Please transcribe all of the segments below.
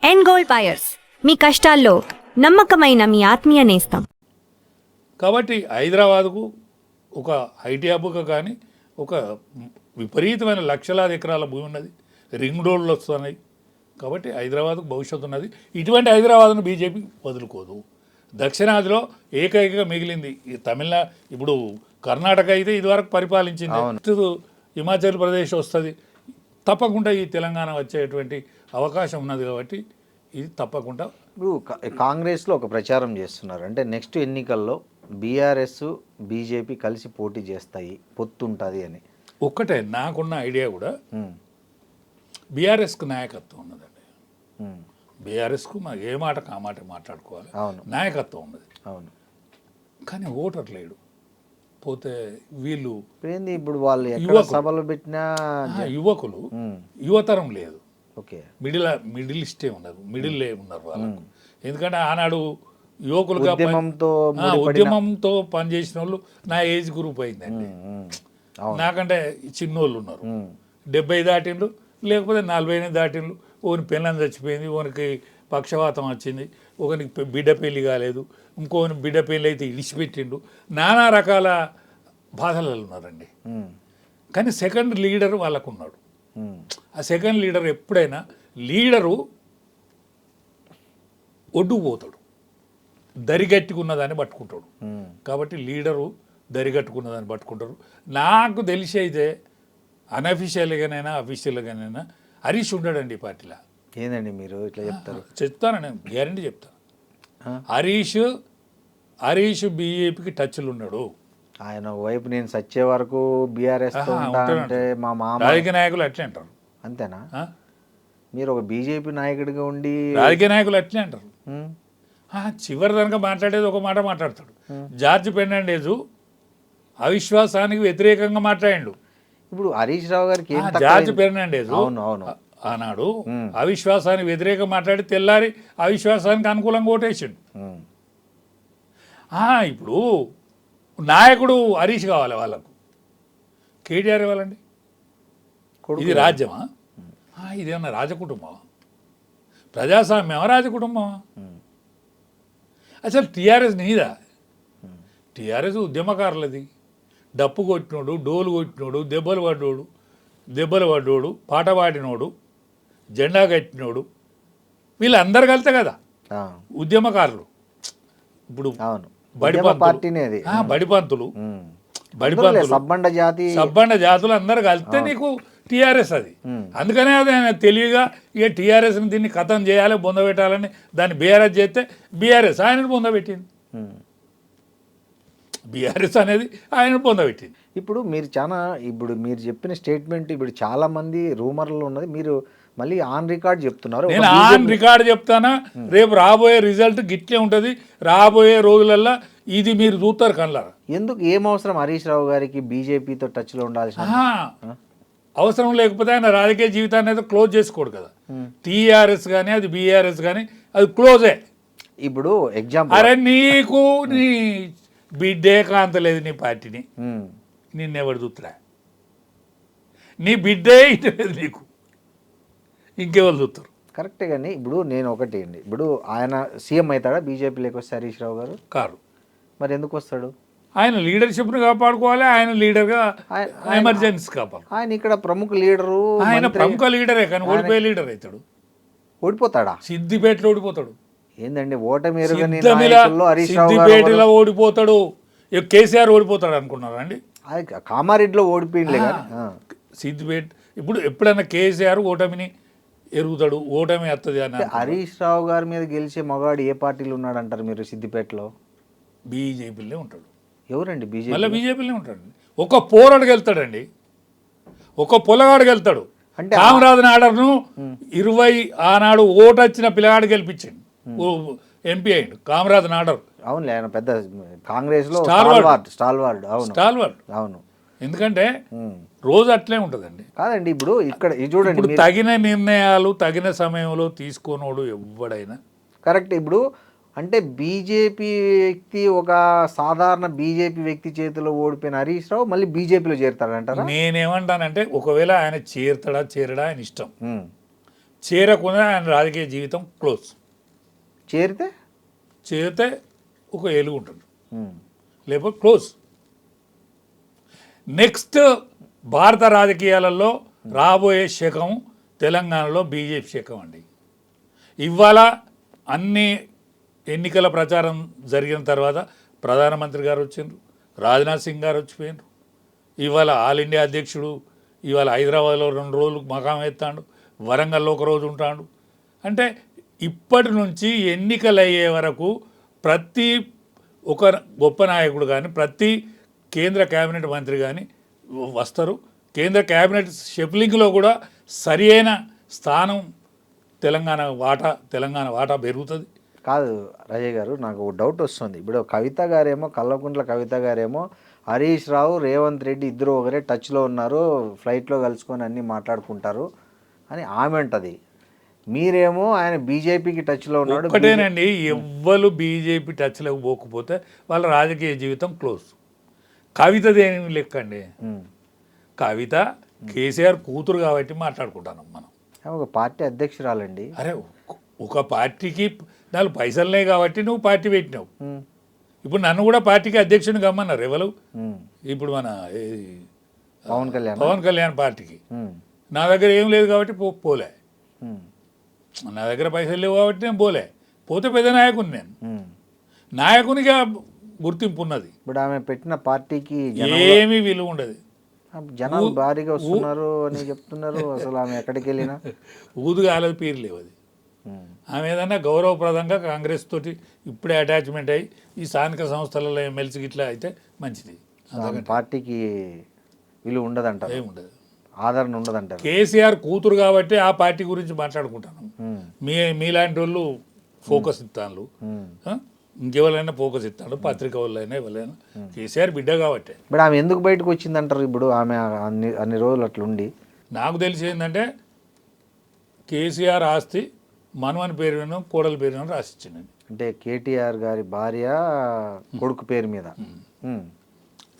End gold buyers, మీ కష్టాల్లో నమ్మకమైన మీ ఆత్మీయ నేస్తం. కాబట్టి హైదరాబాద్కు ఒక ఐటీ హబ్గా కానీ ఒక విపరీతమైన లక్షలాది ఎకరాల భూమి ఉన్నది, రింగ్ రోడ్లు వస్తున్నాయి. కాబట్టి హైదరాబాద్కు భవిష్యత్తు ఉన్నది. ఇటువంటి హైదరాబాద్ను బీజేపీ వదులుకోదు. దక్షిణాదిలో ఏకైకగా మిగిలింది ఈ తమిళనాడు. ఇప్పుడు కర్ణాటక అయితే ఇదివరకు పరిపాలించింది, హిమాచల్ ప్రదేశ్ వస్తుంది. తప్పకుండా ఈ తెలంగాణ వచ్చేటువంటి అవకాశం ఉన్నది. కాబట్టి ఇది తప్పకుండా. ఇప్పుడు కాంగ్రెస్లో ఒక ప్రచారం చేస్తున్నారు, అంటే నెక్స్ట్ ఎన్నికల్లో బీఆర్ఎస్ బీజేపీ కలిసి పోటీ చేస్తాయి, పొత్తుంటుంది అని. ఒక్కటే నాకున్న ఐడియా కూడా బీఆర్ఎస్కు నాయకత్వం ఉన్నదండి. బీఆర్ఎస్కు మాకు ఏ మాట ఆ మాట మాట్లాడుకోవాలి, నాయకత్వం ఉన్నది. అవును, కానీ ఓటర్ లేడు. పోతే వీళ్ళు ఏంది ఇప్పుడు వాళ్ళు ఎక్కడ సభలు పెట్టినా యువకులు, యువతరం లేదు. ఓకే, మిడిలిస్టే ఉన్నారు, మిడిల్ ఉన్నారు వాళ్ళకు. ఎందుకంటే ఆనాడు యువకులుగా ఉద్యమంతో పనిచేసిన వాళ్ళు నా ఏజ్ గ్రూప్ అయిందండి. నాకంటే చిన్నోళ్ళు ఉన్నారు, 70 దాటిండ్రు, లేకపోతే 40 దాటిండ్రు. ఓని పెళ్ళని చచ్చిపోయింది, ఓనికి పక్షవాతం వచ్చింది, ఒకనికి బిడ్డ పెళ్ళి కాలేదు, ఇంకోని బిడ్డ పెళ్ళి అయితే ఇడిచిపెట్టిండు. నానా రకాల బాధలలో ఉన్నారండి. కానీ సెకండ్ లీడర్ వాళ్ళకు ఉన్నాడు. ఆ సెకండ్ లీడర్ ఎప్పుడైనా లీడరు ఒడ్డుపోతాడు, దరిగట్టుకున్నదాన్ని పట్టుకుంటాడు. కాబట్టి లీడరు దరిగట్టుకున్నదాన్ని పట్టుకుంటారు. నాకు తెలిసి అయితే అన్అఫీషియల్గానైనా అఫీషియల్గానైనా హరీష్ ఉండడండి ఈ పార్టీలో. ఏందండి మీరు ఇట్లా చెప్తారు? చెప్తాను, నేను గ్యారంటీ చెప్తాను. హరీష్ బీజేపీకి టచ్లు ఉన్నాడు. ఆయన వైపు నేను సచ్చే వరకు బీఆర్ఎస్ అంటే మా మామ. రాజకీయ నాయకులు అట్లే అంటారు. అంతేనా? మీరు ఒక బీజేపీ నాయకుడిగా ఉండి రాజకీయ నాయకులు అట్లే అంటారు. చివరి దానిక మాట్లాడేది ఒక మాట మాట్లాడతాడు. జార్జ్ ఫెర్నాండెజ్ అవిశ్వాసానికి వ్యతిరేకంగా మాట్లాడాడు. ఇప్పుడు హరీష్ రావు గారికి జార్జ్ ఫెర్నాండెజ్ ఆనాడు అవిశ్వాసానికి వ్యతిరేకంగా మాట్లాడి తెల్లారి అవిశ్వాసానికి అనుకూలంగా ఓటేసిండు. ఇప్పుడు నాయకుడు హరీష్ కావాలి వాళ్ళకు. కేటీఆర్ ఇవ్వాలండి. ఇది రాజ్యమా? ఇదేమన్నా రాజకుటుంబమా? ప్రజాస్వామ్యమా? రాజకుటుంబమా? అసలు టీఆర్ఎస్ నీదా? టీఆర్ఎస్ ఉద్యమకారులది. డప్పు కొట్టినోడు, డోలు కొట్టినోడు, దెబ్బలు పడ్డోడు, పాట పాడినోడు, జెండా కట్టినోడు, వీళ్ళందరూ కలితే కదా ఉద్యమకారులు. ఇప్పుడు బడిపంతులు సబ్బండ జాతులు అందరు కలిస్తే నీకు టీఆర్ఎస్ అది. అందుకనే అది ఆయన తెలివిగా ఇక టీఆర్ఎస్ని దీన్ని ఖతం చేయాలి, బొందబెట్టాలని దాన్ని బీఆర్ఎస్ చేస్తే బీఆర్ఎస్ ఆయనను బొందబెట్టింది. బీఆర్ఎస్ అనేది ఆయన పొందబెట్టింది. ఇప్పుడు మీరు చెప్పిన స్టేట్మెంట్ ఇప్పుడు చాలా మంది రూమర్లు ఉన్నది, మీరు మళ్ళీ ఆన్ రికార్డ్ చెప్తున్నారు. నేను ఆన్ రికార్డ్ చెప్తానా, రేపు రాబోయే రిజల్ట్ గిట్లే ఉంటుంది. రాబోయే రోజులల్లో ఇది మీరు చూస్తారు కళ్ళారా. ఎందుకు ఏం అవసరం హరీష్ రావు గారికి బీజేపీతో టచ్లో ఉండాల్సిన అవసరం లేకపోతే ఆయన రాజకీయ జీవితాన్ని అయితే క్లోజ్ చేసుకోడు కదా. టీఆర్ఎస్ కానీ అది బీఆర్ఎస్ కానీ అది క్లోజే. ఇప్పుడు ఎగ్జాంపుల్, అరే నీకు నీ బిడ్డే కాంతలేదు నీ పార్టీని, నిన్నెవడు చూస్తురా? నీ బిడ్డే ఇటలేదు నీకు, ఇంకెవరు చూస్తారు? కరెక్టే. కానీ ఇప్పుడు నేను ఒకటి అండి, ఇప్పుడు ఆయన సీఎం అవుతాడా బీజేపీలోకి వస్తే హరీష్ రావు గారు? కారు. మరి ఎందుకు వస్తాడు? ఆయన లీడర్షిప్ను కాపాడుకోవాలి, ఆయన లీడర్గా ఎమర్జెన్సీ కాపాడు. ఆయన ఇక్కడ ప్రముఖ లీడరు, ఆయన ప్రముఖ లీడరే, కానీ ఓడిపోయే లీడర్ అవుతాడు. ఓడిపోతాడా? సిద్దిపేటలో ఓడిపోతాడు. ఏందండి ఓటమి? సిద్దిపేటలో ఓడిపోతాడు. కేసీఆర్ ఓడిపోతాడు అనుకున్నారా అండి? కామారెడ్డిలో ఓడిపోయింది. సిద్దిపేట ఇప్పుడు ఎప్పుడైనా కేసీఆర్ ఓటమిని ఎరుగుతాడు, ఓటమి వస్తుంది అని. హరీష్ రావు గారి మీద గెలిచే మగాడు ఏ పార్టీలో ఉన్నాడు అంటారు మీరు? సిద్దిపేటలో బీజేపీలోనే ఉంటాడు. ఎవరండి బీజేపీ? మళ్ళీ బీజేపీలోనే ఉంటాడు. ఒక పోరాడికి వెళ్తాడండి, ఒక పొలగాడికి వెళ్తాడు. అంటే కామరాజ్ నాడర్ను 20 ఆనాడు ఓటు వచ్చిన పిల్లగాడు గెలిపించండి, ఎంపీ అయ్యిండు కామరాజ్ నాడర్. అవునులే, ఆయన పెద్ద కాంగ్రెస్ లో స్టాల్వార్డ్. అవును. ఎందుకంటే రోజు అట్లే ఉంటుందండి. కాదండి, ఇప్పుడు ఇక్కడ చూడండి, తగిన నిర్ణయాలు తగిన సమయంలో తీసుకోనోడు ఎవడైనా కరెక్ట్. ఇప్పుడు అంటే బీజేపీ వ్యక్తి, ఒక సాధారణ బీజేపీ వ్యక్తి చేతిలో ఓడిపోయిన హరీష్ రావు మళ్ళీ బీజేపీలో చేరుతాడంటారా? నేనేమంటానంటే ఒకవేళ ఆయన చేరడా ఆయన ఇష్టం. చేరకుండా ఆయన రాజకీయ జీవితం క్లోజ్. చేరితే ఒక ఎలుగు ఉంటుంది, లేకపోతే క్లోజ్. నెక్స్ట్ భారత రాజకీయాలలో రాబోయే శకం తెలంగాణలో బీజేపీ శకం అండి. ఇవాళ అన్ని ఎన్నికల ప్రచారం జరిగిన తర్వాత ప్రధానమంత్రి గారు వచ్చిండ్రు, రాజ్నాథ్ సింగ్ గారు వచ్చిపోయినారు. ఇవాళ ఆల్ ఇండియా అధ్యక్షుడు ఇవాళ హైదరాబాద్లో 2 రోజులు మకాం ఎత్తాడు, వరంగల్లో 1 రోజు ఉంటాడు. అంటే ఇప్పటి నుంచి ఎన్నికలు అయ్యే వరకు ప్రతి ఒక గొప్ప నాయకుడు కానీ ప్రతి కేంద్ర కేబినెట్ మంత్రి కానీ వస్తారు. కేంద్ర కేబినెట్ షెఫ్లింగ్లో కూడా సరి అయిన స్థానం తెలంగాణ వాటా పెరుగుతుంది. కాదు రజయ్ గారు, నాకు ఒక డౌట్ వస్తుంది. ఇప్పుడు కవిత గారేమో, కల్వకుంట్ల కవిత గారేమో హరీష్ రావు, రేవంత్ రెడ్డి ఇద్దరు ఒకరే టచ్లో ఉన్నారు, ఫ్లైట్లో కలుసుకొని అన్నీ మాట్లాడుకుంటారు అని ఆమె అంటది. మీరేమో ఆయన బీజేపీకి టచ్లో ఉన్నాడు. ఒకటేనండి, ఎవ్వరు బీజేపీ టచ్లోకి పోకపోతే వాళ్ళ రాజకీయ జీవితం క్లోజ్. కవితదేమి లెక్క అండి, కవిత కేసీఆర్ కూతురు కాబట్టి మాట్లాడుకుంటాను మనం. ఒక పార్టీ అధ్యక్షురాలండి. అరే ఒక పార్టీకి 4 పైసలునే కాబట్టి నువ్వు పార్టీ పెట్టినావు. ఇప్పుడు నన్ను కూడా పార్టీకి అధ్యక్షుని కమ్మన్నారు ఎవరు, ఇప్పుడు మన పవన్ కళ్యాణ్ పార్టీకి. నా దగ్గర ఏం లేదు కాబట్టి పోలే, నా దగ్గర పైసలు లేవు కాబట్టి నేను పోతే పెద్ద నాయకుని, నేను నాయకునిగా గుర్తింపు ఉన్నది. ఇప్పుడు ఆమె పెట్టిన పార్టీకి ఏమీ విలువ ఉండదు. జనాలు భారీగా వస్తున్నారు అని చెప్తున్నారు. అసలు ఆమె ఎక్కడికి వెళ్ళినా ఊదుగాలది పీరు లేవు. అది ఆమె ఏదన్నా గౌరవప్రదంగా కాంగ్రెస్ తోటి ఇప్పుడే అటాచ్మెంట్ అయ్యి ఈ స్థానిక సంస్థలలో ఎమ్మెల్సీ ఇట్లా అయితే మంచిది. పార్టీకి విలువ ఉండదంటారు, ఏముండదు, ఆదరణ ఉండదంటారు. కేసీఆర్ కూతురు కాబట్టి ఆ పార్టీ గురించి మాట్లాడుకుంటాను. మీలాంటి వాళ్ళు ఫోకస్ ఇస్తాను, ఇంకెవరైనా ఫోకస్ ఇస్తాడు, పత్రిక వాళ్ళైనా ఎవరైనా. కేసీఆర్ బిడ్డ కాబట్టి. ఇప్పుడు ఆమె ఎందుకు బయటకు వచ్చిందంటారు? ఇప్పుడు ఆమె అన్ని రోజులు అట్లుండి నాకు తెలిసి ఏంటంటే కేసీఆర్ ఆస్తి మనవని పేరు మీద కోడల పేరు మీద రాసిచ్చిందండి. అంటే కేటీఆర్ గారి భార్య కొడుకు పేరు మీద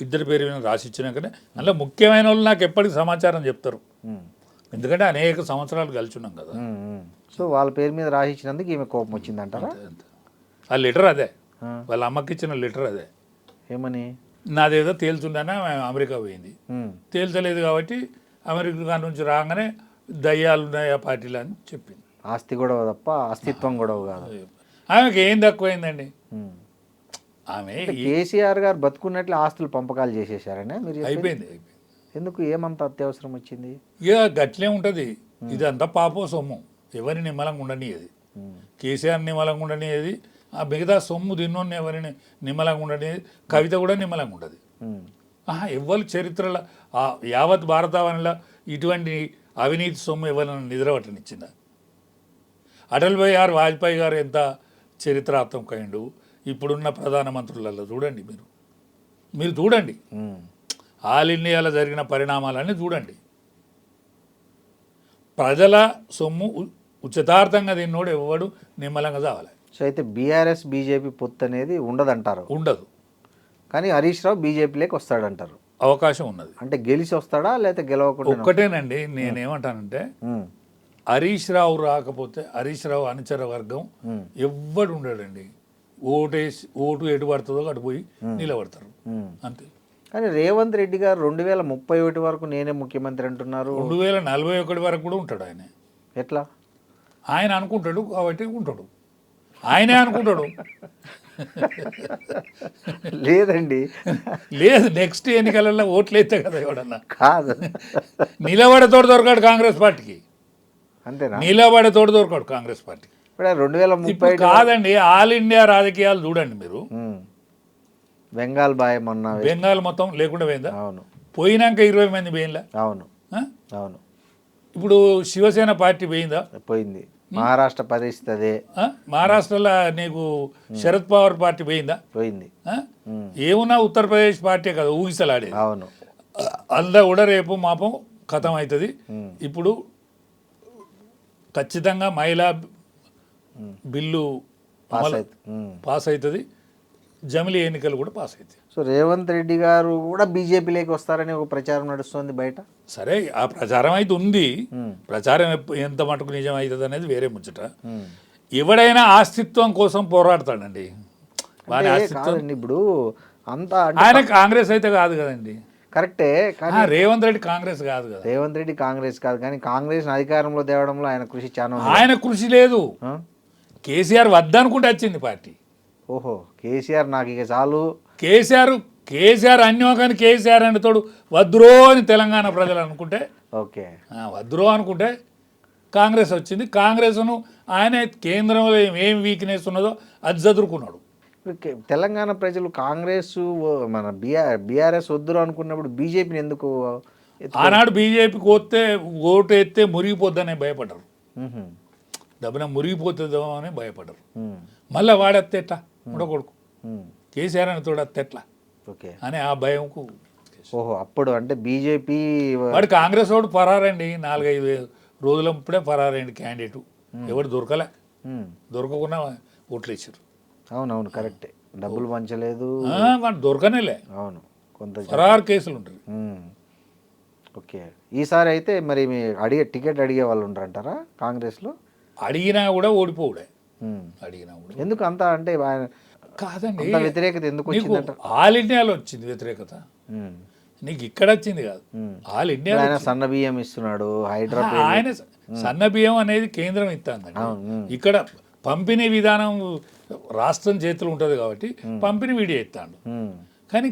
ఇద్దరి పేరు మీద రాసిచ్చినాకనే అందులో ముఖ్యమైన వాళ్ళు నాకు ఎప్పటికీ సమాచారం చెప్తారు, ఎందుకంటే అనేక సంవత్సరాలు కలిసి ఉన్నాం కదా. సో వాళ్ళ పేరు మీద రాసిచ్చినందుకు ఈమె కోపం వచ్చిందంటారా? ఆ లెటర్ అదే, వాళ్ళ అమ్మకి ఇచ్చిన లెటర్ అదే. ఏమని? నాదేదో తేల్చుండనే అమెరికా పోయింది, తేల్చలేదు కాబట్టి అమెరికా నుంచి రాగానే దయ్యాలు ఉన్నాయి ఆ పార్టీలో అని చెప్పింది. ఆస్తి గొడవ తప్ప అస్తిత్వం గొడవ కాదు. ఆమెకి ఏం తక్కువైందండి? ఆమె కేసీఆర్ గారు బతుకున్నట్లు ఆస్తులు పంపకాలు చేసేసారనే మీరు అయిపోయింది. ఎందుకు, ఏమంత అత్యవసరం వచ్చింది? ఇక గట్లే ఉంటుంది. ఇదంతా పాపో సొమ్ము, ఎవరిని నిమ్మలంగా ఉండనిది. కేసీఆర్ నిమ్మలంగా ఉండనిది, ఆ మిగతా సొమ్ము తిన్నోని ఎవరిని నిమ్మలంగా ఉండనిది. కవిత కూడా నిమ్మలంగా ఉండదు. ఎవ్వరు చరిత్రలో యావత్ భారతావనిలో ఇటువంటి అవినీతి సొమ్ము ఎవరైనా నిద్రపట్టనిచ్చిందా? అటల్ బిహారీ వాజ్పేయి గారు ఎంత చరిత్రాత్మకమైండు. ఇప్పుడున్న ప్రధానమంత్రులలో చూడండి, మీరు చూడండి, ఆల్ ఇండియాలో జరిగిన పరిణామాలన్నీ చూడండి. ప్రజల సొమ్ము ఉచితార్థంగా తిన్నోడు ఎవడు నిమ్మలంగా చావాలి. సో అయితే బీఆర్ఎస్ బీజేపీ పొత్తు అనేది ఉండదంటారు? ఉండదు. కానీ హరీష్ రావు బీజేపీలోకి వస్తాడంటారు. అవకాశం ఉన్నది. అంటే గెలిచి వస్తాడా లేకపోతే గెలవకుండా? ఒక్కటేనండి, నేనేమంటానంటే హరీష్ రావు రాకపోతే హరీష్ రావు అనుచర వర్గం ఎవ్వడు ఉండడండి. ఓటు ఎటు పడుతుందో అటు పోయి నిలబడతారు అంతే. కానీ రేవంత్ రెడ్డి గారు 2031 వరకు నేనే ముఖ్యమంత్రి అంటున్నారు. 2041 వరకు కూడా ఉంటాడు ఆయన. ఎట్లా? ఆయన అనుకుంటాడు కాబట్టి ఉంటాడు, ఆయనే అనుకుంటాడు. లేదండి, లేదు, నెక్స్ట్ ఎన్నికలలో ఓట్లు అయితే కదా ఎవడన్నా. కాదు, నిలబడేతోడు దొరకాడు కాంగ్రెస్ పార్టీకి. అంతేనా? నిలబడేతోడు దొరకాడు కాంగ్రెస్ పార్టీకి. 2030 కాదండి, ఆల్ ఇండియా రాజకీయాలు చూడండి మీరు. బెంగాల్ బాయ్ మొన్న బెంగాల్ మొత్తం లేకుండా పోయిందా? అవును. పోయినాక 20 మంది పోయిందా? అవును అవును. ఇప్పుడు శివసేన పార్టీ పోయిందా? పోయింది. మహారాష్ట్ర పరిస్థితి అదే. మహారాష్ట్రలో నీకు శరద్ పవార్ పార్టీ పోయిందా? పోయింది. ఏమున్నా ఉత్తరప్రదేశ్ పార్టీ కదా ఊగిసలాడేది. అవును. అందులో కూడా రేపు మాపం ఖతం అవుతుంది. ఇప్పుడు ఖచ్చితంగా మహిళా బిల్లు పాస్ అవుతుంది. జమిలీ ఎన్నికలు కూడా పాస్ అవుతాయి. సో రేవంత్ రెడ్డి గారు కూడా బీజేపీలోకి వస్తారని ఒక ప్రచారం నడుస్తుంది బయట. సరే ఆ ప్రచారం అయితే ఉంది, ప్రచారం ఎంత మటుకు నిజం అవుతుంది అనేది వేరే ముచ్చట. ఎవడైనా ఆస్తిత్వం కోసం పోరాడతాడండి. వాని ఆస్తిత్వం కాదండి ఇప్పుడు అంతా ఆయన కాంగ్రెస్ అయితే కాదు కదండి. కరెక్టే, కానీ రేవంత్ రెడ్డి కాంగ్రెస్ కాదు కదా. రేవంత్ రెడ్డి కాంగ్రెస్ కాదు, కానీ కాంగ్రెస్ అధికారంలో తేవడంలో ఆయన కృషి చాలా ఉంది. ఆయన కృషి లేదు. ఆ? కేసీఆర్ వద్దనుకుంటే వచ్చింది పార్టీ. ఓహో, కేసీఆర్ నాకు ఇక చాలు. కేసీఆర్ అన్యోకాని కేసీఆర్ అని తోడు వద్దురో అని తెలంగాణ ప్రజలు అనుకుంటే, ఓకే వద్దురో అనుకుంటే కాంగ్రెస్ వచ్చింది. కాంగ్రెస్ను ఆయన కేంద్రంలో ఏం వీక్నెస్ ఉన్నదో అది చదువుకున్నాడు. ఇప్పుడు తెలంగాణ ప్రజలు కాంగ్రెస్ మన బీఆర్ఎస్ వద్దురు అనుకున్నప్పుడు బీజేపీని ఎందుకు ఆనాడు బీజేపీకి ఓటు ఎత్తే మురిగిపోద్దనే భయపడ్డారు. దెబ్బన మురిగిపోతుందో అని భయపడ్డారు. మళ్ళీ వాడెత్తే ఎట్లా ఉండకూడదు, కేసీఆర్ అని తోడెత్తే ఎట్లా ఓకే అని ఆ భయంకు. ఓహో, అప్పుడు అంటే బీజేపీ వాడు కాంగ్రెస్ వాడు పరారండి. 4-5 రోజులప్పుడే పరారండి క్యాండిడేట్. ఎవరు దొరకలే, దొరకకుండా ఓట్లు ఇచ్చారు. అవునవును కరెక్టే, డబ్బులు పంచలేదు, వాడు దొరకనేలే. అవును కొంత పరారు కేసులు ఉంటారు. ఓకే, ఈసారి అయితే మరి మీ టికెట్ అడిగే వాళ్ళు ఉంటారంటారా కాంగ్రెస్లో? అడిగినా కూడా ఓడిపోవుడే. అడిగినా కూడా ఎందుకు అంత అంటే కాదండి, అంత వ్యతిరేకత ఎందుకు వచ్చిందంట? ఆల్ ఇండియాలో వచ్చింది వ్యతిరేకత, నీకు ఇక్కడ వచ్చింది కాదు. ఆల్ ఇండియా ఆయన సన్న బియ్యం ఇస్తున్నాడు, హైదరాబాద్ ఆయన సన్న బియ్యం అనేది కేంద్రం ఇస్తుందండి. ఇక్కడ పంపిణీ విధానం రాష్ట్రం చేతులు ఉంటుంది కాబట్టి పంపిణీ వీడియో ఇస్తాడు. కానీ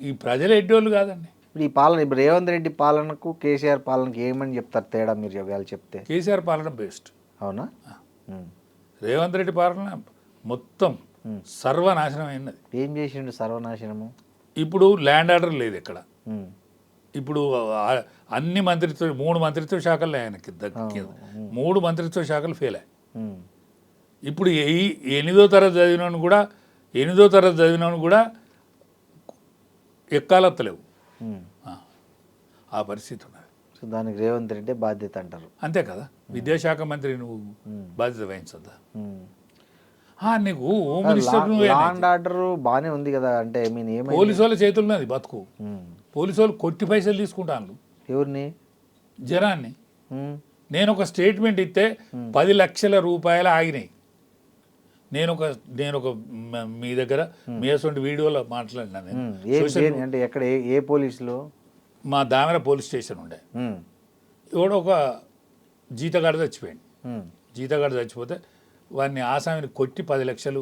ఈ ప్రజలు ఎడ్డోళ్ళు కాదండి. ఇప్పుడు ఈ పాలన, ఇప్పుడు రేవంత్ రెడ్డి పాలనకు కేసీఆర్ పాలనకు ఏమని చెప్తారు తేడా మీరు వాళ్ళు చెప్తే? కేసీఆర్ పాలన బెస్ట్. అవునా? రేవంత్ రెడ్డి పాలన మొత్తం సర్వనాశనం అయినది. ఏం చేసిండు సర్వనాశనము? ఇప్పుడు ల్యాండ్ ఆర్డర్ లేదు ఇక్కడ. ఇప్పుడు అన్ని మంత్రిత్వ 3 మంత్రిత్వ శాఖలు ఆయనకి 3 మంత్రిత్వ శాఖలు ఫెయిల్ అయ్యాయి. ఇప్పుడు 8వ తరగతి చదివినోని కూడా ఎక్కాలత్తలేవు. ఆ పరిస్థితి ఉన్నది. సో దానికి రేవంత్ రెడ్డి బాధ్యత అంటారు. అంతే కదా, విద్యాశాఖ మంత్రి నువ్వు బాధ్యత వహించద్దా? నీకు హోమ్ మినిస్టర్ ల్యాండ్ ఆర్డర్ బాగానే ఉంది కదా, అంటే పోలీసు వాళ్ళ చేతులున్నది బతుకు. పోలీసు వాళ్ళు కొట్టి పైసలు తీసుకుంటాను. ఎవరిని? జనాన్ని. నేను ఒక స్టేట్మెంట్ ఇస్తే 10 లక్షల రూపాయలు ఆగినాయి. నేను ఒక మీ దగ్గర మీ అసలు వీడియోలో మాట్లాడినాను. అంటే ఎక్కడ, ఏ పోలీసులు? మా దామెర పోలీస్ స్టేషన్ ఉండే. ఎవడో ఒక జీతగాడు చచ్చిపోయాడు. జీతగాడు చచ్చిపోతే వాడిని ఆసామిని కొట్టి 10 లక్షలు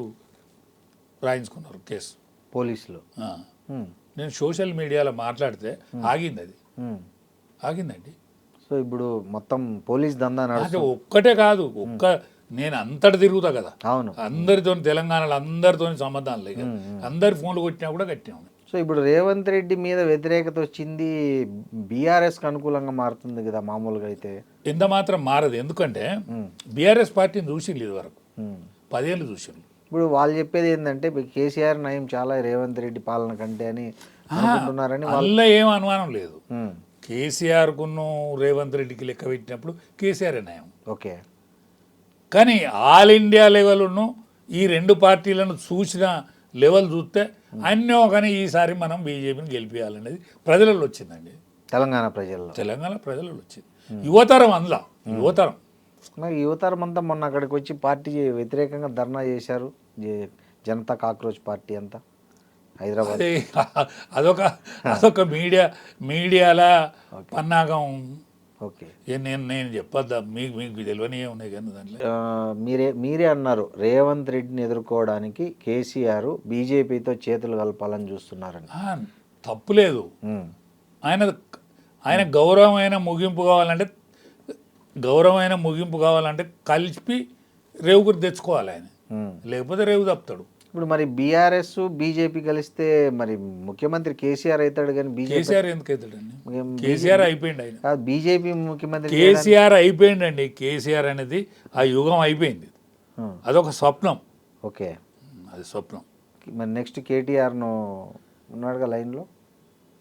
రాయించుకున్నారు కేసు పోలీసులు. నేను సోషల్ మీడియాలో మాట్లాడితే ఆగింది. ఆగిందండి. సో ఇప్పుడు మొత్తం పోలీస్ దందా నడుస్తుంది. ఒక్కటే కాదు, నేను అంతటి తిరుగుతా కదా. అవును, అందరితో తెలంగాణలో అందరితో సంబంధాలు లేదు. అందరి ఫోన్లు కొట్టినా కూడా కట్టినా. సో ఇప్పుడు రేవంత్ రెడ్డి మీద వ్యతిరేకత వచ్చింది, బీఆర్ఎస్కి అనుకూలంగా మారుతుంది కదా మామూలుగా అయితే? ఎంత మాత్రం మారదు. ఎందుకంటే బీఆర్ఎస్ పార్టీని చూసింది ఇది వరకు 10 ఏళ్ళు చూసింది. ఇప్పుడు వాళ్ళు చెప్పేది ఏంటంటే కేసీఆర్ నయం చాలా రేవంత్ రెడ్డి పాలన కంటే అని అనుకుంటున్నారని. వాళ్ళ ఏం అనుమానం లేదు. కేసీఆర్కును రేవంత్ రెడ్డికి లెక్క పెట్టినప్పుడు కేసీఆర్ నయం. ఓకే, కానీ ఆల్ ఇండియా లెవెల్ను ఈ 2 పార్టీలను చూసిన లెవెల్ చూస్తే అన్నో కానీ ఈసారి మనం బీజేపీని గెలిపించాలనేది ప్రజలలో వచ్చిందండి. తెలంగాణ ప్రజలలో వచ్చింది. యువతరం అందులో యువతరం అంతా మొన్న అక్కడికి వచ్చి పార్టీ వ్యతిరేకంగా ధర్నా చేశారు. జనతా కాక్రోచ్ పార్టీ అంతా హైదరాబాద్. అదొక మీడియాల పన్నాగం. ఓకే, నేను చెప్పొద్దా? మీకు తెలియని ఉన్నాయి కానీ దాంట్లో మీరే అన్నారు రేవంత్ రెడ్డిని ఎదుర్కోవడానికి కేసీఆర్ బీజేపీతో చేతులు కలపాలని చూస్తున్నారని. తప్పులేదు. ఆయన గౌరవమైన ముగింపు కావాలంటే కలిపి రేవుగురు తెచ్చుకోవాలి ఆయన, లేకపోతే రేవు తప్పుతాడు. ఇప్పుడు మరి బీఆర్ఎస్ బీజేపీ కలిస్తే మరి ముఖ్యమంత్రి కేసీఆర్ అవుతాడు, కానీ కేసీఆర్ ఎందుకు అవుతాడండి? కేసీఆర్ అయిపోయింది. ఆయన బీజేపీ ముఖ్యమంత్రి కేసీఆర్ అయిపోయిందండి. కేసీఆర్ అనేది ఆ యుగం అయిపోయింది. అదొక స్వప్నం. ఓకే, అది స్వప్నం. మరి నెక్స్ట్ కేటీఆర్ను ఉన్నాడుగా లైన్లో.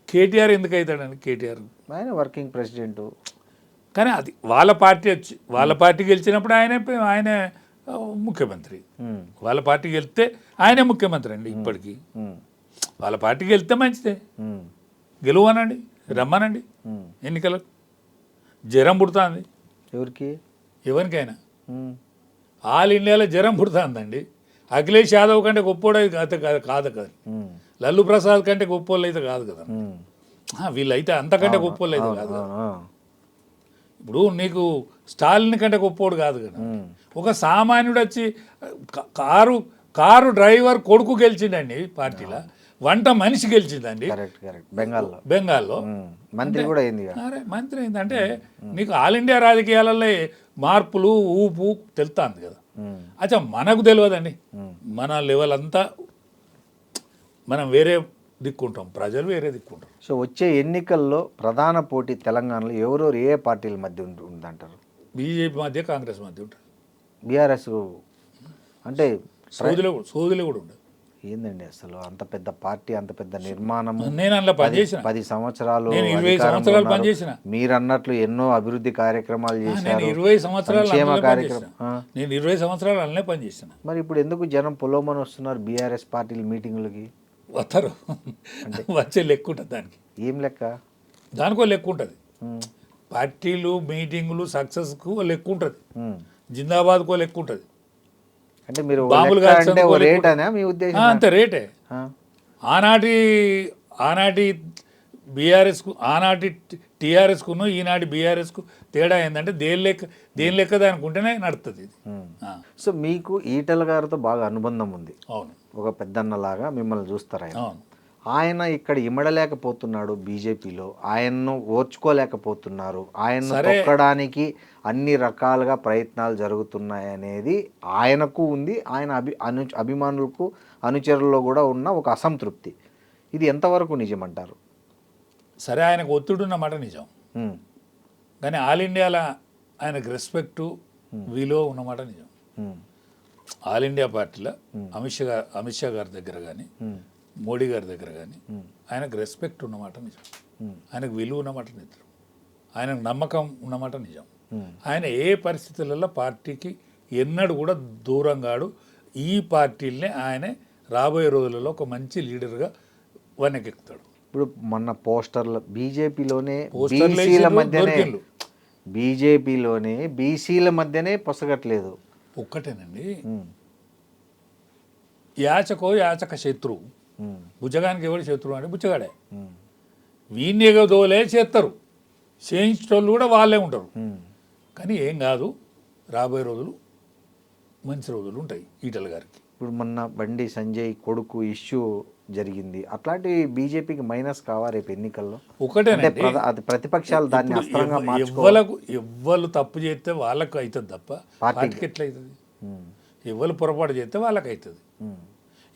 కేటీఆర్ ఎందుకు అవుతాడండి? కేటీఆర్ ఆయన వర్కింగ్ ప్రెసిడెంట్. కానీ అది వాళ్ళ పార్టీ గెలిచినప్పుడు ఆయన ముఖ్యమంత్రి. వాళ్ళ పార్టీకి వెళ్తే ఆయనే ముఖ్యమంత్రి అండి ఇప్పటికీ. వాళ్ళ పార్టీకి వెళ్తే మంచిదే, గెలువనండి, రమ్మనండి ఎన్నికలకు. జ్వరం పుడుతుంది ఎవరికి, ఎవరికైనా. ఆల్ ఇండియాలో జ్వరం పుడుతుందండి. అఖిలేష్ యాదవ్ కంటే గొప్పోడు అయితే కాదు కదా, లల్లు ప్రసాద్ కంటే గొప్పోళ్ళు అయితే కాదు కదా, వీళ్ళైతే అంతకంటే గొప్పోళ్ళు అయితే కాదు కదా. ఇప్పుడు నీకు స్టాలిన్ కంటే గొప్పోడు కాదు కదా. ఒక సామాన్యుడు వచ్చి కారు డ్రైవర్ కొడుకు గెలిచిండండి పార్టీలో, వంట మనిషి గెలిచిందండి బెంగాల్లో. మంత్రి కూడా అయింది. అరే మంత్రి అయిందంటే నీకు ఆల్ ఇండియా రాజకీయాలలో మార్పులు ఊపు తెలుస్తుంది కదా. అచ్చా మనకు తెలియదండి, మన లెవెల్ అంతా మనం వేరే దిక్కుంటాం, ప్రజలు వేరే దిక్కుంటారు. సో వచ్చే ఎన్నికల్లో ప్రధాన పోటీ తెలంగాణలో ఎవరెవరు ఏ పార్టీల మధ్య ఉందంటారు? బీజేపీ మధ్య, కాంగ్రెస్ మధ్య ఉంటుంది. బీఆర్ఎస్ అంటే సోదులు కూడా ఉండదు. ఏందండి అసలు అంత పెద్ద పార్టీ, అంత పెద్ద నిర్మాణం. నేను అందులో పనిచేసిన 10 సంవత్సరాలు, 20 సంవత్సరాలు పనిచేసిన. మీరు అన్నట్లు ఎన్నో అభివృద్ధి కార్యక్రమాలు చేశారు. నేను 20 సంవత్సరాలు అలానే పనిచేసిన. మరి ఇప్పుడు ఎందుకు జనం పొలోమని వస్తున్నారు బీఆర్ఎస్ పార్టీల మీటింగులకి? వస్తారు, వచ్చే లెక్క ఉంటుంది దానికి. ఏం లెక్క? దానికో లెక్క ఉంటుంది. పార్టీలు మీటింగులు సక్సెస్కు లెక్క ఉంటుంది, జిందాబాద్కో లెక్క ఉంటుంది. అంటే మీరు రేటేనా మీ ఉద్దేశం? అంతే రేటే. ఆనాటి బీఆర్ఎస్కు, ఆనాటి టీఆర్ఎస్కును ఈనాటి బీఆర్ఎస్కు తేడా ఏంటంటే దేని లెక్క దానికి ఉంటేనే నడుస్తుంది ఇది. సో మీకు ఈటెల గారితో బాగా అనుబంధం ఉంది. అవును, ఒక పెద్దన్నలాగా మిమ్మల్ని చూస్తారు ఆయన. అవును. ఆయన ఇక్కడ ఇమడలేకపోతున్నాడు బీజేపీలో, ఆయన్ను ఓర్చుకోలేకపోతున్నారు, ఆయన్ను తొక్కడానికి అన్ని రకాలుగా ప్రయత్నాలు జరుగుతున్నాయనేది ఆయనకు ఉంది, ఆయన అభిమానులకు అనుచరుల్లో కూడా ఉన్న ఒక అసంతృప్తి. ఇది ఎంతవరకు నిజమంటారు? సరే, ఆయనకు ఒత్తిడి ఉన్నమాట నిజం, కానీ ఆల్ ఇండియాలో ఆయనకు రెస్పెక్టు విలువ ఉన్నమాట నిజం. ఆల్ ఇండియా పార్టీలో అమిత్ షా గారి దగ్గర కానీ మోడీ గారి దగ్గర కానీ ఆయనకు రెస్పెక్ట్ ఉన్నమాట నిజం, ఆయనకు విలువ ఉన్నమాట నిజం, ఆయనకు నమ్మకం ఉన్నమాట నిజం. ఆయన ఏ పరిస్థితులలో పార్టీకి ఎన్నడూ కూడా దూరంగాడు. ఈ పార్టీలనే ఆయన రాబోయే రోజులలో ఒక మంచి లీడర్గా వనకెక్కుతాడు. ఇప్పుడు మొన్న పోస్టర్లు బీజేపీలోనే బీసీల మధ్యనే పొసగట్లేదు. ఒక్కటేనండి, యాచక శత్రువు. బుచ్చగానికి ఎవరు శత్రువు అంటే బుచ్చగాడే. వీణ్ణి ఎగదోలే చేస్తారు, చేయించేటోళ్ళు కూడా వాళ్ళే ఉంటారు. కానీ ఏం కాదు, రాబోయే రోజులు మంచి రోజులు ఉంటాయి ఈటల గారికి. ఇప్పుడు మొన్న బండి సంజయ్ కొడుకు ఇష్యూ జరిగింది, అట్లాంటి బీజేపీకి మైనస్ కావా రేపు ఎన్నికల్లో? ఒకటేనండి, ప్రతిపక్షాలు దాన్ని అస్త్రంగా ఎవ్వరు తప్పు చేస్తే వాళ్ళకు అవుతుంది తప్ప పార్టీకి ఎట్లా అవుతుంది? ఎవరు పొరపాటు చేస్తే వాళ్ళకి అవుతుంది.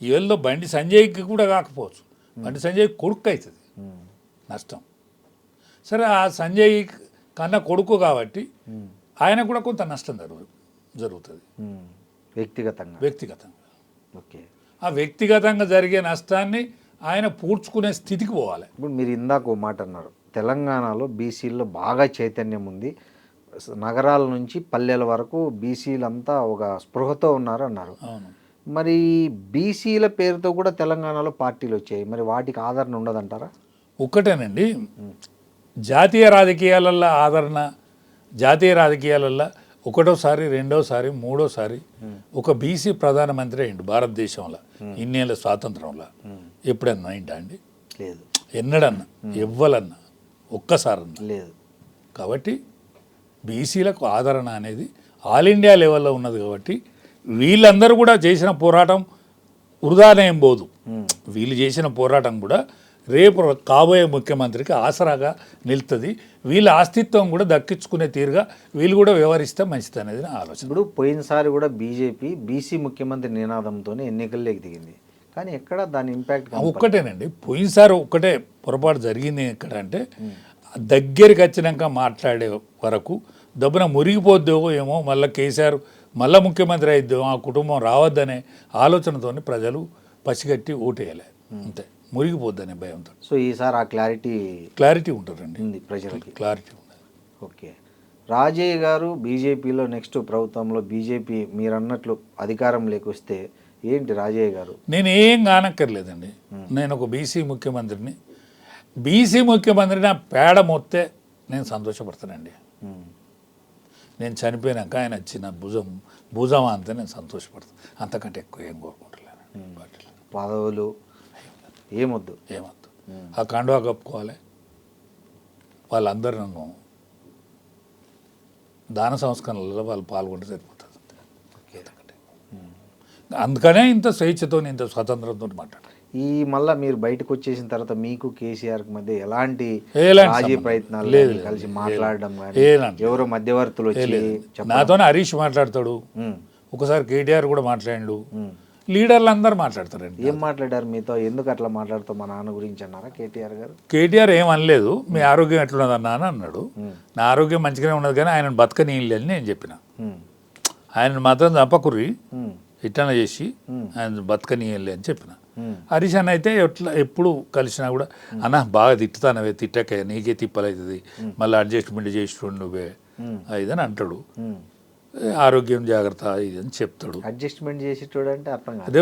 వీళ్ళలో బండి సంజయ్కి కూడా కాకపోవచ్చు, బండి సంజయ్ కొడుకు అవుతుంది నష్టం. సరే, ఆ సంజయ్ కన్నా కొడుకు కాబట్టి ఆయన కూడా కొంత నష్టం జరుగుతుంది వ్యక్తిగతంగా. ఓకే, ఆ వ్యక్తిగతంగా జరిగే నష్టాన్ని ఆయన పూడ్చుకునే స్థితికి పోవాలి. ఇప్పుడు మీరు ఇందాక ఓ మాట అన్నారు, తెలంగాణలో బీసీల్లో బాగా చైతన్యం ఉంది, నగరాల నుంచి పల్లెల వరకు బీసీలంతా ఒక స్పృహతో ఉన్నారు అన్నారు. అవును, మరి బీసీల పేరుతో కూడా తెలంగాణలో పార్టీలు వచ్చాయి, మరి వాటికి ఆదరణ ఉండదంటారా? ఒక్కటేనండి, జాతీయ రాజకీయాలలో ఆదరణ, జాతీయ రాజకీయాలలో ఒకటోసారి, రెండోసారి, మూడోసారి ఒక బీసీ ప్రధానమంత్రి అయిండు భారతదేశంలో ఇన్నేళ్ళ స్వాతంత్రంలో. ఎప్పుడన్నా అయిందా అండి? లేదు. ఎన్నడన్నా, ఎవ్వలన్నా, ఒక్కసారన్నా లేదు. కాబట్టి బీసీలకు ఆదరణ అనేది ఆల్ ఇండియా లెవెల్లో ఉన్నది. కాబట్టి వీళ్ళందరూ కూడా చేసిన పోరాటం వృధానేం పోదు. వీళ్ళు చేసిన పోరాటం కూడా రేపు కాబోయే ముఖ్యమంత్రికి ఆసరాగా నిలుతుంది. వీళ్ళ అస్తిత్వం కూడా దక్కించుకునే తీరుగా వీళ్ళు కూడా వ్యవహరిస్తే మంచిది అనేది నా ఆలోచన. ఇప్పుడు పోయినసారి కూడా బీజేపీ బీసీ ముఖ్యమంత్రి నినాదంతోనే ఎన్నికల్లోకి దిగింది, కానీ ఎక్కడ దాని ఇంపాక్ట్ ఒక్కటేనండి. పోయినసారి ఒక్కటే పొరపాటు జరిగింది ఎక్కడంటే, దగ్గరికి వచ్చినాక మాట్లాడే వరకు దబ్బున మురిగిపోద్దో ఏమో, మళ్ళీ కేసీఆర్ మళ్ళీ ముఖ్యమంత్రి అయిద్దో, ఆ కుటుంబం రావద్దనే ఆలోచనతో ప్రజలు పసిగట్టి ఓటేయాలి, అంతే. మురిగిపోద్దనే భయంతో. సో ఈసారి ఆ క్లారిటీ ఉంటుందండి, ప్రజలకి క్లారిటీ ఉంటుంది. ఓకే, రాజయ్య గారు బీజేపీలో నెక్స్ట్ ప్రభుత్వంలో బీజేపీ మీరు అన్నట్లు అధికారం లేకొస్తే ఏంటి రాజయ్య గారు? నేను ఏం కానక్కర్లేదండి. నేను ఒక బీసీ ముఖ్యమంత్రిని. బీసీ ముఖ్యమంత్రి నా పేడ మొత్తే నేను సంతోషపడతానండి. నేను చనిపోయినాక ఆయన వచ్చిన భుజం అంతే నేను సంతోషపడతాను. అంతకంటే ఎక్కువ ఏం కోరుకుంటలేనండి. పదవులు ఏమొద్దు. ఆ కండువా కప్పుకోవాలి. వాళ్ళందరూ నన్ను దాన సంస్కరణలలో వాళ్ళు పాల్గొంటే సరిపోతుంది. అందుకనే ఇంత స్వేచ్ఛతో ఇంత స్వతంత్రంతో మాట్లాడారు. ఈ మళ్ళీ మీరు బయటకు వచ్చేసిన తర్వాత మీకు కేసీఆర్కి మధ్య ఎలాంటి రాజీ ప్రయత్నాలు కలిసి మాట్లాడడం కానీ ఎవరో మధ్యవర్తులు వచ్చి నాతోనే హరీష్ మాట్లాడతాడు, ఒకసారి కేటీఆర్ కూడా మాట్లాడాడు, లీడర్లు అందరూ మాట్లాడతారండి. ఏం మాట్లాడారు మీతో? ఎందుకు అట్లా మాట్లాడుతావు మా నాన్న గురించి అన్నారా కేటీఆర్ గారు? కేటీఆర్ ఏం అనలేదు, మీ ఆరోగ్యం ఎట్లున్నదన్నా అని అన్నాడు. నా ఆరోగ్యం మంచిగానే ఉన్నది కానీ ఆయన బతకనీయలే అని నేను చెప్పిన. ఆయన మాత్రం చంపకుర్రి ఇట్లా చేసి ఆయన బతకనీయలే అని చెప్పిన. హరీష్ అన్న అయితే ఎప్పుడు కలిసినా కూడా అన్న బాగా తిట్టుతానవే, తిట్టకే నీకే తిప్పలవుతుంది, మళ్ళీ అడ్జస్ట్మెంట్ చేసి నువ్వే ఇదని అంటాడు. ఆరోగ్యం జాగ్రత్త ఇది అని చెప్తాడు. అడ్జస్ట్మెంట్ చేసి చూడంటే అర్థం కాదు. అదే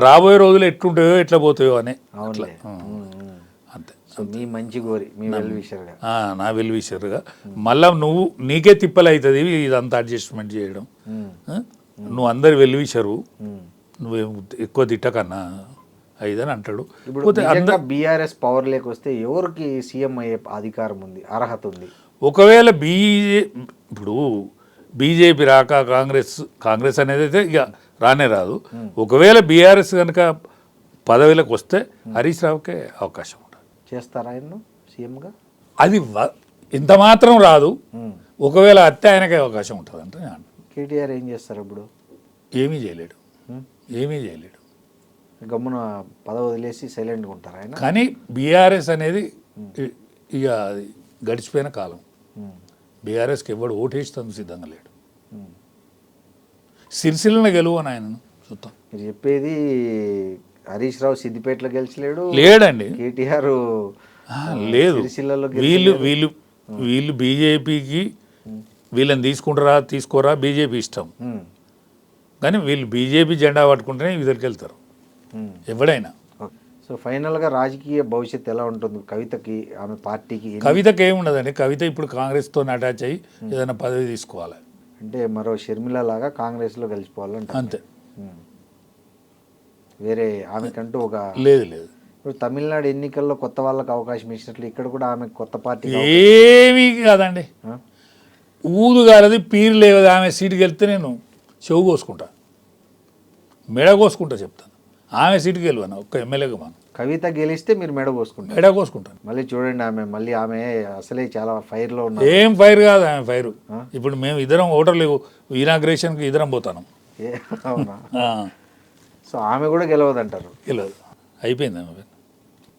రాబోయే రోజులు ఎట్లుంటాయో ఎట్లా పోతాయో అని అంతే. మీ మంచి గోరి మీ వెల్ విషర్గా, నా వెల్ విషర్గా మళ్ళీ నువ్వు నీకే తిప్పలు అవుతుంది ఇదంతా అడ్జస్ట్మెంట్ చేయడం. నువ్వు అందరు వెల్ విషరు, నువ్వు ఎక్కువ తిట్టకన్నా ఇదని అంటాడు. ఇప్పుడు బీఆర్ఎస్ పవర్ లేకొస్తే ఎవరికి సీఎం అయ్యే అధికారం ఉంది, అర్హత ఉంది? ఒకవేళ ఇప్పుడు బీజేపీ రాక కాంగ్రెస్ అనేది అయితే ఇక రానే రాదు. ఒకవేళ బీఆర్ఎస్ కనుక పదవిలోకి వస్తే హరీష్ రావుకే అవకాశం ఉంటుంది. చేస్తారా ఆయన సీఎంగా? అది ఇంత మాత్రం రాదు. ఒకవేళ అత్తే ఆయనకే అవకాశం ఉంటుంది అంటే. కేటీఆర్ ఏం చేస్తారు ఇప్పుడు? ఏమీ చేయలేడు. గమ్మున పదవి వదిలేసి సైలెంట్గా ఉంటారు ఆయన. కానీ బీఆర్ఎస్ అనేది ఇక గడిచిపోయిన కాలం. బీఆర్ఎస్కి ఎవడు ఓటేస్తాను సిద్ధంగా లేడు. సిరిసిల్లను గెలువు అని ఆయనను చూద్దాం. మీరు చెప్పేది హరీష్ రావు సిద్దిపేటలో గెలిచలేడు, లేడండి. కేటీఆర్ లేదు. వీళ్ళు బీజేపీకి వీళ్ళని తీసుకోరా బీజేపీ ఇష్టం. కానీ వీళ్ళు బీజేపీ జెండా పట్టుకుంటేనే వీళ్ళకి వెళ్తారు ఎవడైనా. సో ఫైనల్గా రాజకీయ భవిష్యత్తు ఎలా ఉంటుంది కవితకి, ఆమె పార్టీకి? కవితకి ఏముండదండి. కవిత ఇప్పుడు కాంగ్రెస్తో అటాచ్ అయ్యి ఏదైనా పదవి తీసుకోవాలి. అంటే మరో షర్మిల లాగా కాంగ్రెస్లో కలిసిపోవాలంటే అంతే. వేరే ఆమెకంటూ ఒక లేదు. ఇప్పుడు తమిళనాడు ఎన్నికల్లో కొత్త వాళ్ళకి అవకాశం ఇచ్చినట్లు ఇక్కడ కూడా ఆమె కొత్త పార్టీ ఏమీ కాదండి. ఊదు కాలది పీరు లేవది. ఆమె సీటుకి వెళ్తే నేను చెవు కోసుకుంటా, మెడ కోసుకుంటా చెప్తాను. ఆమె సీటుకి వెళ్ళాను ఒక్క ఎమ్మెల్యేగా. మనం కవిత గెలిస్తే మీరు మెడ కోసుకుంటాను. మళ్ళీ చూడండి ఆమె అసలే చాలా ఫైర్లో ఉన్నారు. ఏం ఫైర్ కాదు ఆమె ఫైరు. ఇప్పుడు మేము ఇద్దరం ఓటర్లు ఇనాగ్రేషన్కి ఇద్దరం పోతాను. అవునా? సో ఆమె కూడా గెలవదంటారు? గెలవదు, అయిపోయింది ఆమె.